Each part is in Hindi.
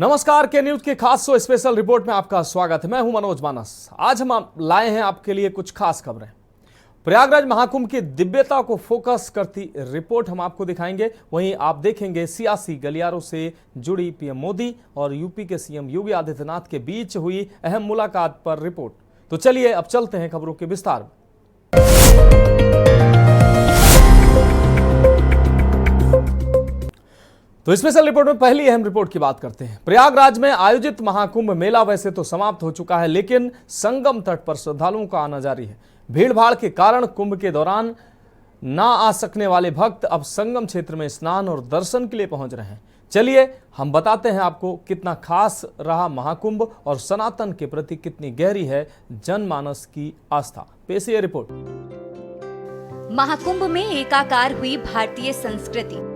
नमस्कार, के न्यूज की खास शो स्पेशल रिपोर्ट में आपका स्वागत है। मैं हूं मनोज मानस। आज हम लाए हैं आपके लिए कुछ खास खबरें। प्रयागराज महाकुंभ की दिव्यता को फोकस करती रिपोर्ट हम आपको दिखाएंगे। वहीं आप देखेंगे सियासी गलियारों से जुड़ी पीएम मोदी और यूपी के सीएम योगी आदित्यनाथ के बीच हुई अहम मुलाकात पर रिपोर्ट। तो चलिए अब चलते हैं खबरों के विस्तार में। तो स्पेशल रिपोर्ट में पहली अहम रिपोर्ट की बात करते हैं। प्रयागराज में आयोजित महाकुंभ मेला वैसे तो समाप्त हो चुका है, लेकिन संगम तट पर श्रद्धालुओं का आना जारी है। भीड़ भाड़ के कारण कुंभ के दौरान ना आ सकने वाले भक्त अब संगम क्षेत्र में स्नान और दर्शन के लिए पहुंच रहे हैं। चलिए हम बताते हैं आपको कितना खास रहा महाकुंभ और सनातन के प्रति कितनी गहरी है जनमानस की आस्था। पेश है रिपोर्ट। महाकुंभ में एकाकार हुई भारतीय संस्कृति।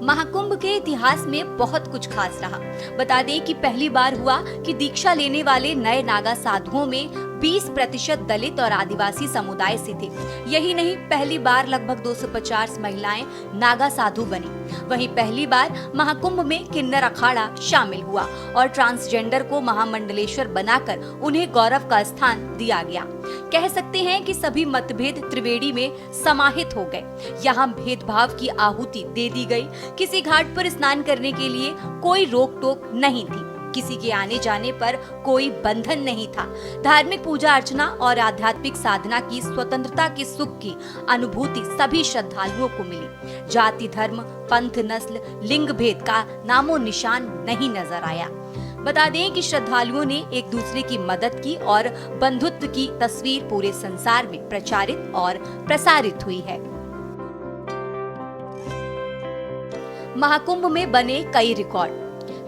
महाकुंभ के इतिहास में बहुत कुछ खास रहा। बता दें कि पहली बार हुआ कि दीक्षा लेने वाले नए नागा साधुओं में 20% दलित और आदिवासी समुदाय से थे। यही नहीं, पहली बार लगभग 250 महिलाएं नागा साधु बनी। वहीं पहली बार महाकुंभ में किन्नर अखाड़ा शामिल हुआ और ट्रांसजेंडर को महामंडलेश्वर बनाकर उन्हें गौरव का स्थान दिया गया। कह सकते हैं कि सभी मतभेद त्रिवेणी में समाहित हो गए। यहाँ भेदभाव की आहुति दे दी गई। किसी घाट पर स्नान करने के लिए कोई रोक टोक नहीं थी। किसी के आने जाने पर कोई बंधन नहीं था। धार्मिक पूजा अर्चना और आध्यात्मिक साधना की स्वतंत्रता के सुख की अनुभूति सभी श्रद्धालुओं को मिली। जाति, धर्म, पंथ, नस्ल, लिंग भेद का नामो निशान नहीं नजर आया। बता दें कि श्रद्धालुओं ने एक दूसरे की मदद की और बंधुत्व की तस्वीर पूरे संसार में प्रचारित और प्रसारित हुई है। महाकुंभ में बने कई रिकॉर्ड।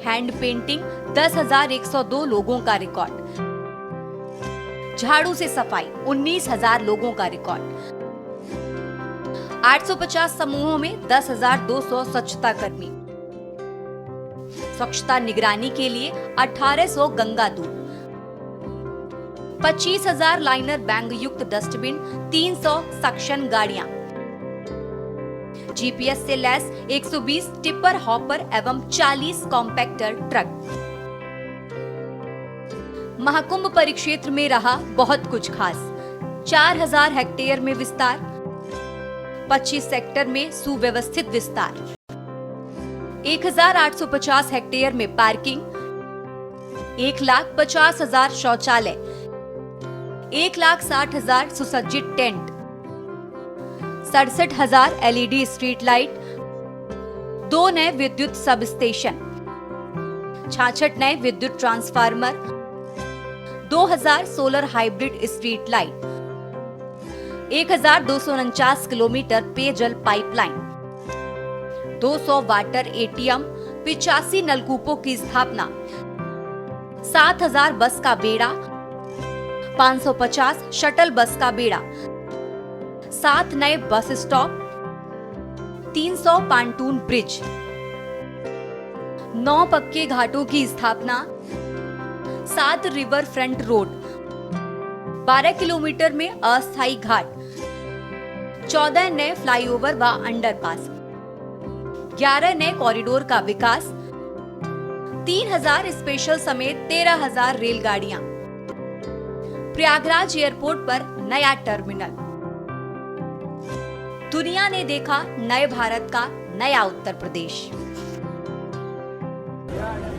हैंड पेंटिंग 10,102 लोगों का रिकॉर्ड। झाड़ू से सफाई 19,000 लोगों का रिकॉर्ड। 850 समूहों में 10,200 स्वच्छता कर्मी। स्वच्छता निगरानी के लिए 1800 गंगा दूत। 25,000 लाइनर बैग युक्त डस्टबिन, 300 सक्शन गाड़ियां। जीपीएस से लैस 120 टिपर हॉपर एवं 40 कॉम्पैक्टर ट्रक। महाकुंभ परिक्षेत्र में रहा बहुत कुछ खास। 4000 हेक्टेयर में विस्तार, 25 सेक्टर में सुव्यवस्थित विस्तार, 1850 हेक्टेयर में पार्किंग, 1,50,000 शौचालय, 1,60,000 सुसज्जित टेंट, 67,000 एलईडी स्ट्रीट लाइट, 2 नए विद्युत सब स्टेशन, 66 नए विद्युत transformer, 2000 solar hybrid street light, 1,249 kilometre पेयजल पाइपलाइन, 200 वाटर एटीएम, 85 नलकूपों की स्थापना, 7,000 बस का बेड़ा, 550 शटल बस का बेड़ा, 7 नए बस स्टॉप, 300 पांटून ब्रिज, 9 पक्के घाटों की स्थापना, 7 रिवर फ्रंट रोड, 12 किलोमीटर में अस्थायी घाट, 14 नए फ्लाईओवर व अंडरपास, 11 नए कॉरिडोर का विकास, 3,000 स्पेशल समेत 13,000 रेलगाड़ियां। प्रयागराज एयरपोर्ट पर नया टर्मिनल। दुनिया ने देखा नए भारत का नया उत्तर प्रदेश।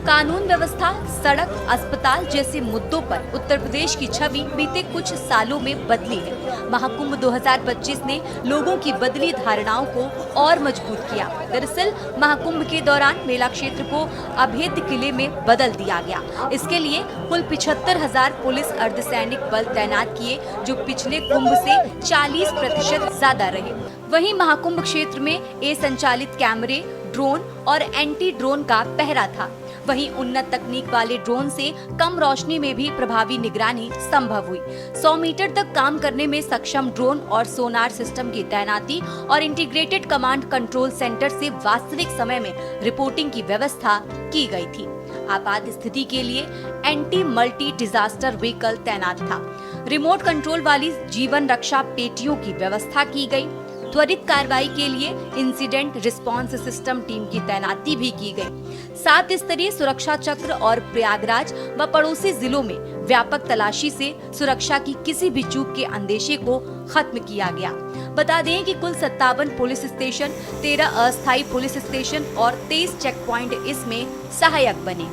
कानून व्यवस्था, सड़क, अस्पताल जैसे मुद्दों पर उत्तर प्रदेश की छवि बीते कुछ सालों में बदली है। महाकुंभ 2025 ने लोगों की बदली धारणाओं को और मजबूत किया। दरअसल महाकुंभ के दौरान मेला क्षेत्र को अभेद्य किले में बदल दिया गया। इसके लिए कुल 75,000 पुलिस अर्धसैनिक बल तैनात किए, जो पिछले कुंभ से 40% ज्यादा रहे। वहीं महाकुंभ क्षेत्र में संचालित कैमरे, ड्रोन और एंटी ड्रोन का पहरा था। वहीं उन्नत तकनीक वाले ड्रोन से कम रोशनी में भी प्रभावी निगरानी संभव हुई। 100 मीटर तक काम करने में सक्षम ड्रोन और सोनार सिस्टम की तैनाती और इंटीग्रेटेड कमांड कंट्रोल सेंटर से वास्तविक समय में रिपोर्टिंग की व्यवस्था की गई थी। आपात स्थिति के लिए एंटी मल्टी डिजास्टर व्हीकल तैनात था। रिमोट कंट्रोल वाली जीवन रक्षा पेटियों की व्यवस्था की गई। त्वरित कार्रवाई के लिए इंसिडेंट रिस्पांस सिस्टम टीम की तैनाती भी की गई। 7 स्तरीय सुरक्षा चक्र और प्रयागराज व पड़ोसी जिलों में व्यापक तलाशी से सुरक्षा की किसी भी चूक के अंदेशे को खत्म किया गया। बता दें कि कुल 57 पुलिस स्टेशन, 13 अस्थायी पुलिस स्टेशन और 23 चेक पॉइंट इसमें सहायक बने।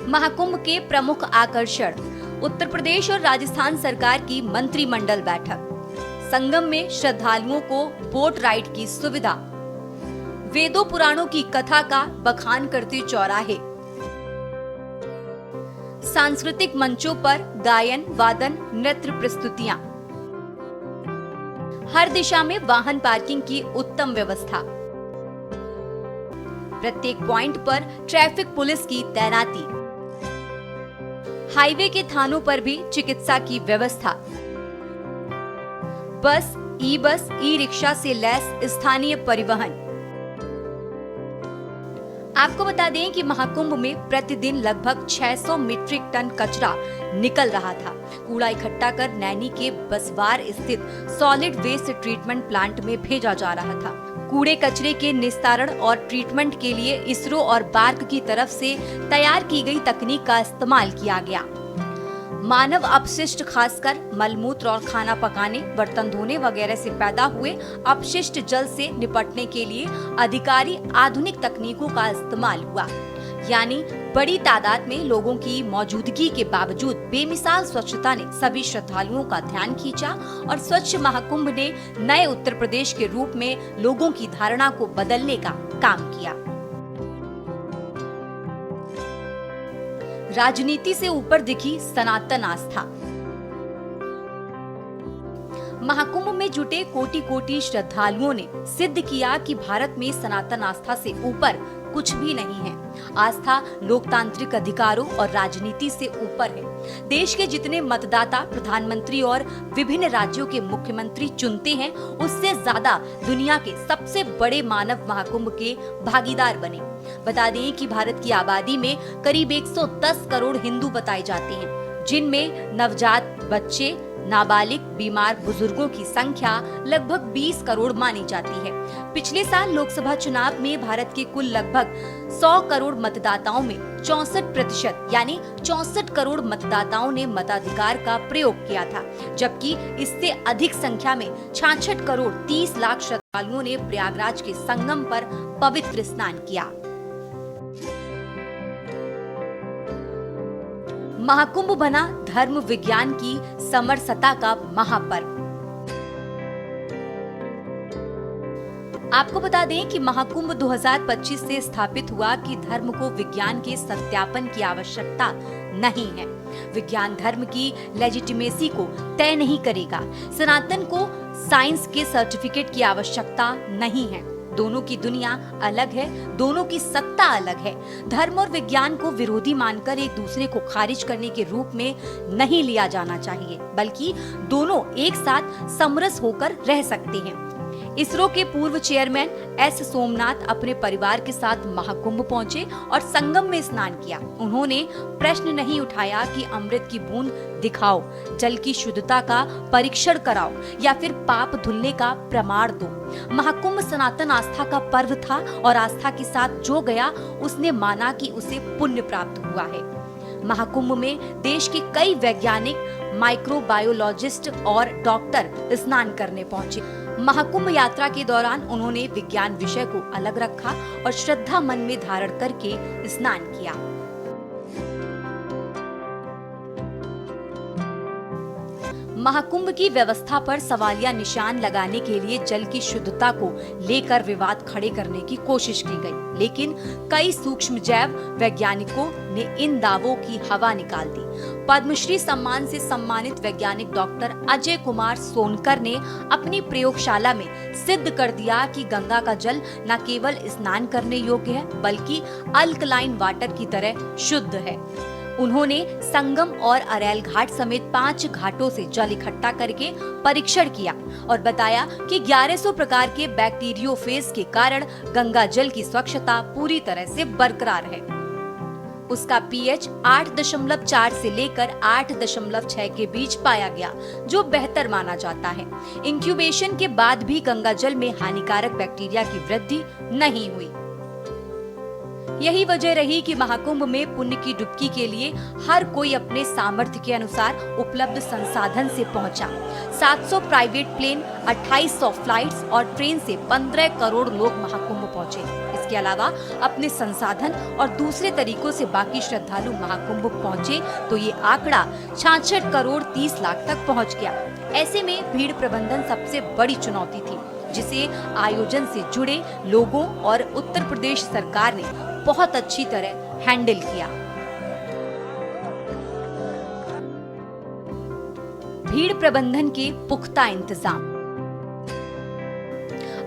महाकुंभ के प्रमुख आकर्षण, उत्तर प्रदेश और राजस्थान सरकार की मंत्रिमंडल बैठक, संगम में श्रद्धालुओं को बोट राइड की सुविधा, वेदों पुराणों की कथा का बखान करते चौराहे, सांस्कृतिक मंचों पर गायन, वादन, नृत्य प्रस्तुतियां, हर दिशा में वाहन पार्किंग की उत्तम व्यवस्था, प्रत्येक पॉइंट पर ट्रैफिक पुलिस की तैनाती, हाईवे के थानों पर भी चिकित्सा की व्यवस्था, बस, ई रिक्शा से लैस स्थानीय परिवहन। आपको बता दें कि महाकुंभ में प्रतिदिन लगभग 600 मीट्रिक टन कचरा निकल रहा था। कूड़ा इकट्ठा कर नैनी के बसवार स्थित सॉलिड वेस्ट ट्रीटमेंट प्लांट में भेजा जा रहा था। कूड़े कचरे के निस्तारण और ट्रीटमेंट के लिए इसरो और बार्क की तरफ से तैयार की गई तकनीक का इस्तेमाल किया गया। मानव अपशिष्ट, खासकर मलमूत्र और खाना पकाने, बर्तन धोने वगैरह से पैदा हुए अपशिष्ट जल से निपटने के लिए अधिकारी आधुनिक तकनीकों का इस्तेमाल हुआ। यानी बड़ी तादाद में लोगों की मौजूदगी के बावजूद बेमिसाल स्वच्छता ने सभी श्रद्धालुओं का ध्यान खींचा और स्वच्छ महाकुंभ ने नए उत्तर प्रदेश के रूप में लोगों की धारणा को बदलने का काम किया। राजनीति से ऊपर दिखी सनातन आस्था। महाकुंभ में जुटे कोटि श्रद्धालुओं ने सिद्ध किया कि भारत में सनातन आस्था से ऊपर कुछ भी नहीं है। आस्था लोकतांत्रिक अधिकारों और राजनीति से ऊपर है। देश के जितने मतदाता प्रधानमंत्री और विभिन्न राज्यों के मुख्यमंत्री चुनते हैं, उससे ज्यादा दुनिया के सबसे बड़े मानव महाकुंभ के भागीदार बने। बता दें कि भारत की आबादी में करीब 110 करोड़ हिंदू बताए जाते हैं, जिनमें नवजात बच्चे, नाबालिग, बीमार बुजुर्गों की संख्या लगभग 20 करोड़ मानी जाती है। पिछले साल लोकसभा चुनाव में भारत के कुल लगभग 100 करोड़ मतदाताओं में 64% यानी 64 करोड़ मतदाताओं ने मताधिकार का प्रयोग किया था, जबकि इससे अधिक संख्या में 66 करोड़ 30 लाख श्रद्धालुओं ने प्रयागराज के संगम पर पवित्र स्नान किया। महाकुंभ बना धर्म विज्ञान की समरसता का महापर्व। आपको बता दें कि महाकुंभ 2025 से स्थापित हुआ कि धर्म को विज्ञान के सत्यापन की आवश्यकता नहीं है। विज्ञान धर्म की लेजिटिमेसी को तय नहीं करेगा। सनातन को साइंस के सर्टिफिकेट की आवश्यकता नहीं है। दोनों की दुनिया अलग है, दोनों की सत्ता अलग है। धर्म और विज्ञान को विरोधी मानकर एक दूसरे को खारिज करने के रूप में नहीं लिया जाना चाहिए, बल्कि दोनों एक साथ समरस होकर रह सकते हैं। इसरो के पूर्व चेयरमैन एस सोमनाथ अपने परिवार के साथ महाकुंभ पहुंचे और संगम में स्नान किया। उन्होंने प्रश्न नहीं उठाया कि अमृत की बूंद दिखाओ, जल की शुद्धता का परीक्षण कराओ या फिर पाप धुलने का प्रमाण दो। महाकुंभ सनातन आस्था का पर्व था और आस्था के साथ जो गया उसने माना कि उसे पुण्य प्राप्त हुआ है। महाकुंभ में देश के कई वैज्ञानिक, माइक्रोबायोलॉजिस्ट और डॉक्टर स्नान करने पहुंचे। महाकुंभ यात्रा के दौरान उन्होंने विज्ञान विषय को अलग रखा और श्रद्धा मन में धारण करके स्नान किया। महाकुंभ की व्यवस्था पर सवालिया निशान लगाने के लिए जल की शुद्धता को लेकर विवाद खड़े करने की कोशिश की गई, लेकिन कई सूक्ष्म जैव वैज्ञानिकों ने इन दावों की हवा निकाल दी। पद्मश्री सम्मान से सम्मानित वैज्ञानिक डॉक्टर अजय कुमार सोनकर ने अपनी प्रयोगशाला में सिद्ध कर दिया कि गंगा का जल न केवल स्नान करने योग्य है, बल्कि अल्कलाइन वाटर की तरह शुद्ध है। उन्होंने संगम और अरैल घाट समेत 5 घाटों से जल इकट्ठा करके परीक्षण किया और बताया कि 1100 प्रकार के बैक्टीरियोफेज के कारण गंगा जल की स्वच्छता पूरी तरह से बरकरार है। उसका पीएच 8.4 से लेकर 8.6 के बीच पाया गया, जो बेहतर माना जाता है। इंक्यूबेशन के बाद भी गंगाजल में हानिकारक बैक्टीरिया की वृद्धि नहीं हुई। यही वजह रही कि महाकुंभ में पुण्य की डुबकी के लिए हर कोई अपने सामर्थ्य के अनुसार उपलब्ध संसाधन से पहुंचा। 700 प्राइवेट प्लेन, 2800 फ्लाइट्स और ट्रेन से 15 करोड़ लोग महाकुंभ पहुंचे। इसके अलावा अपने संसाधन और दूसरे तरीकों से बाकी श्रद्धालु महाकुंभ पहुंचे तो ये आंकड़ा 66 करोड़ 30 लाख तक पहुंच गया। ऐसे में भीड़ प्रबंधन सबसे बड़ी चुनौती थी, जिसे आयोजन से जुड़े लोगों और उत्तर प्रदेश सरकार ने बहुत अच्छी तरह हैंडल किया। भीड़ प्रबंधन के पुख्ता इंतजाम।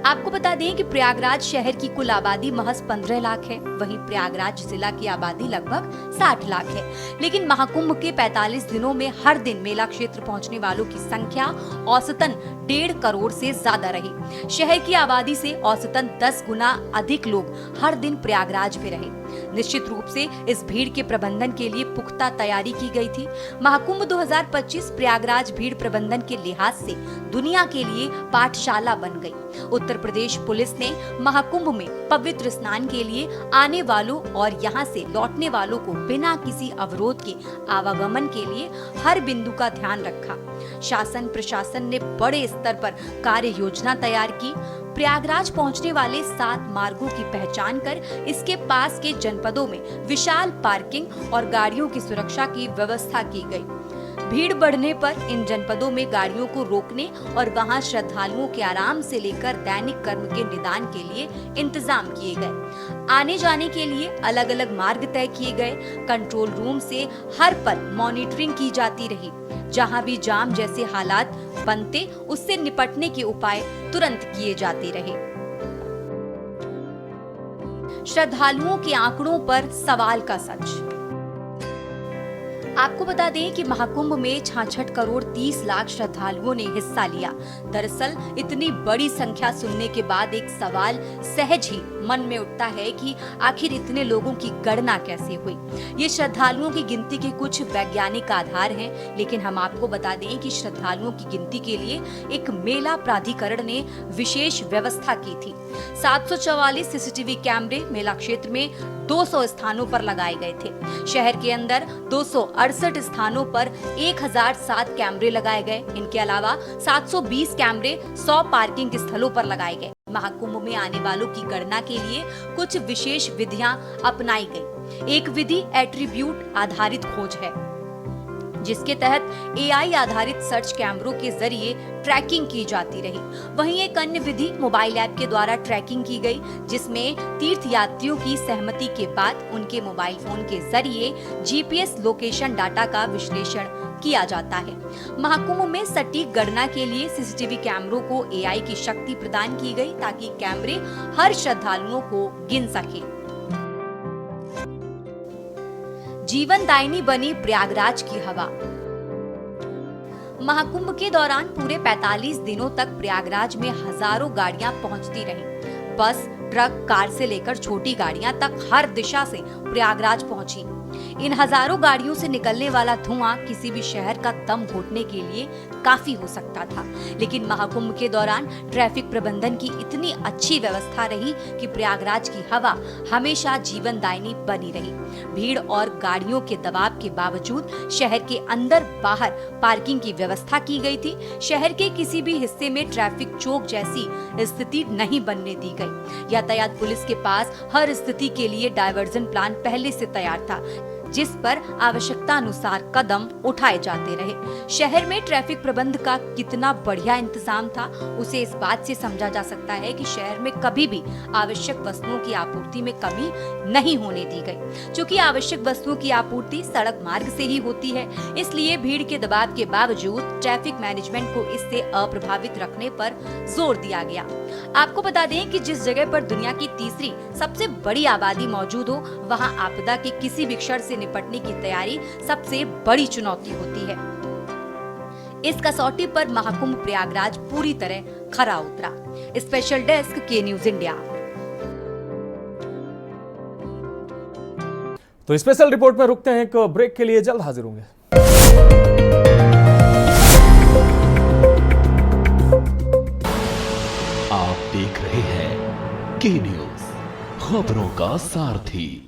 आपको बता दें कि प्रयागराज शहर की कुल आबादी महज 15 लाख है, वहीं प्रयागराज जिला की आबादी लगभग 60 लाख है। लेकिन महाकुंभ के 45 दिनों में हर दिन मेला क्षेत्र पहुंचने वालों की संख्या औसतन 1.5 करोड़ से ज्यादा रही। शहर की आबादी से औसतन 10 गुना अधिक लोग हर दिन प्रयागराज में रहे। निश्चित रूप से इस भीड़ के प्रबंधन के लिए पुख्ता तैयारी की गई थी। महाकुंभ 2025 प्रयागराज भीड़ प्रबंधन के लिहाज से दुनिया के लिए पाठशाला बन गई। उत्तर प्रदेश पुलिस ने महाकुंभ में पवित्र स्नान के लिए आने वालों और यहां से लौटने वालों को बिना किसी अवरोध के आवागमन के लिए हर बिंदु का ध्यान रखा। शासन प्रशासन ने बड़े स्तर पर कार्य योजना तैयार की। प्रयागराज पहुंचने वाले 7 मार्गों की पहचान कर इसके पास के जनपदों में विशाल पार्किंग और गाड़ियों की सुरक्षा की व्यवस्था की गई। भीड़ बढ़ने पर इन जनपदों में गाड़ियों को रोकने और वहां श्रद्धालुओं के आराम से लेकर दैनिक कर्म के निदान के लिए इंतजाम किए गए। आने जाने के लिए अलग अलग मार्ग तय किए गए। कंट्रोल रूम से हर पल मॉनिटरिंग की जाती रही। जहां भी जाम जैसे हालात बनते, उससे निपटने के उपाय तुरंत किए जाते रहे। श्रद्धालुओं के आंकड़ों पर सवाल का सच। आपको बता दें कि महाकुंभ में 66 करोड़ 30 लाख श्रद्धालुओं ने हिस्सा लिया। दरअसल इतनी बड़ी संख्या सुनने के बाद एक सवाल सहज ही मन में उठता है कि आखिर इतने लोगों की गणना कैसे हुई। ये श्रद्धालुओं की गिनती के कुछ वैज्ञानिक आधार हैं, लेकिन हम आपको बता दें कि श्रद्धालुओं की गिनती के लिए एक मेला प्राधिकरण ने विशेष व्यवस्था की थी। 744 सीसीटीवी कैमरे मेला क्षेत्र में 200 स्थानों पर लगाए गए थे। शहर के अंदर 268 स्थानों पर 1007 कैमरे लगाए गए। इनके अलावा 720 कैमरे 100 पार्किंग स्थलों पर लगाए गए। महाकुंभ में आने वालों की गणना के लिए कुछ विशेष विधियां अपनाई गई। एक विधि एट्रीब्यूट आधारित खोज है, जिसके तहत एआई आधारित सर्च कैमरों के जरिए ट्रैकिंग की जाती रही। वहीं एक अन्य विधि मोबाइल ऐप के द्वारा ट्रैकिंग की गई, जिसमें तीर्थयात्रियों की सहमति के बाद उनके मोबाइल फोन के जरिए जीपीएस लोकेशन डाटा का विश्लेषण किया जाता है। महाकुंभ में सटीक गणना के लिए सीसीटीवी कैमरों को एआई की शक्ति प्रदान की गई, ताकि कैमरे हर श्रद्धालुओं को गिन सके। जीवनदायिनी बनी प्रयागराज की हवा। महाकुंभ के दौरान पूरे 45 दिनों तक प्रयागराज में हजारों गाड़ियां पहुंचती रहीं। बस, ट्रक, कार से लेकर छोटी गाड़ियां तक हर दिशा से प्रयागराज पहुंची। इन हजारों गाड़ियों से निकलने वाला धुआं किसी भी शहर का दम घोटने के लिए काफी हो सकता था, लेकिन महाकुंभ के दौरान ट्रैफिक प्रबंधन की इतनी अच्छी व्यवस्था रही कि प्रयागराज की हवा हमेशा जीवनदायिनी बनी रही। भीड़ और गाड़ियों के दबाव के बावजूद शहर के अंदर बाहर पार्किंग की व्यवस्था की गई थी। शहर के किसी भी हिस्से में ट्रैफिक चौक जैसी स्थिति नहीं बनने दी गई। यातायात पुलिस के पास हर स्थिति के लिए डायवर्जन प्लान पहले से तैयार था, जिस पर आवश्यकता अनुसार कदम उठाए जाते रहे। शहर में ट्रैफिक प्रबंध का कितना बढ़िया इंतजाम था, उसे इस बात से समझा जा सकता है कि शहर में कभी भी आवश्यक वस्तुओं की आपूर्ति में कमी नहीं होने दी गई। क्योंकि आवश्यक वस्तुओं की आपूर्ति सड़क मार्ग से ही होती है, इसलिए भीड़ के दबाव के बावजूद ट्रैफिक मैनेजमेंट को इससे अप्रभावित रखने पर जोर दिया गया। आपको बता दें कि जिस जगह पर दुनिया की तीसरी सबसे बड़ी आबादी मौजूद हो, वहां आपदा के किसी भी क्षण से निपटने की तैयारी सबसे बड़ी चुनौती होती है। इस कसौटी पर महाकुंभ प्रयागराज पूरी तरह खरा उतरा। स्पेशल डेस्क के न्यूज इंडिया। तो स्पेशल रिपोर्ट में रुकते हैं, एक ब्रेक के लिए, जल्द हाजिर होंगे। आप देख रहे हैं के न्यूज, खबरों का सारथी।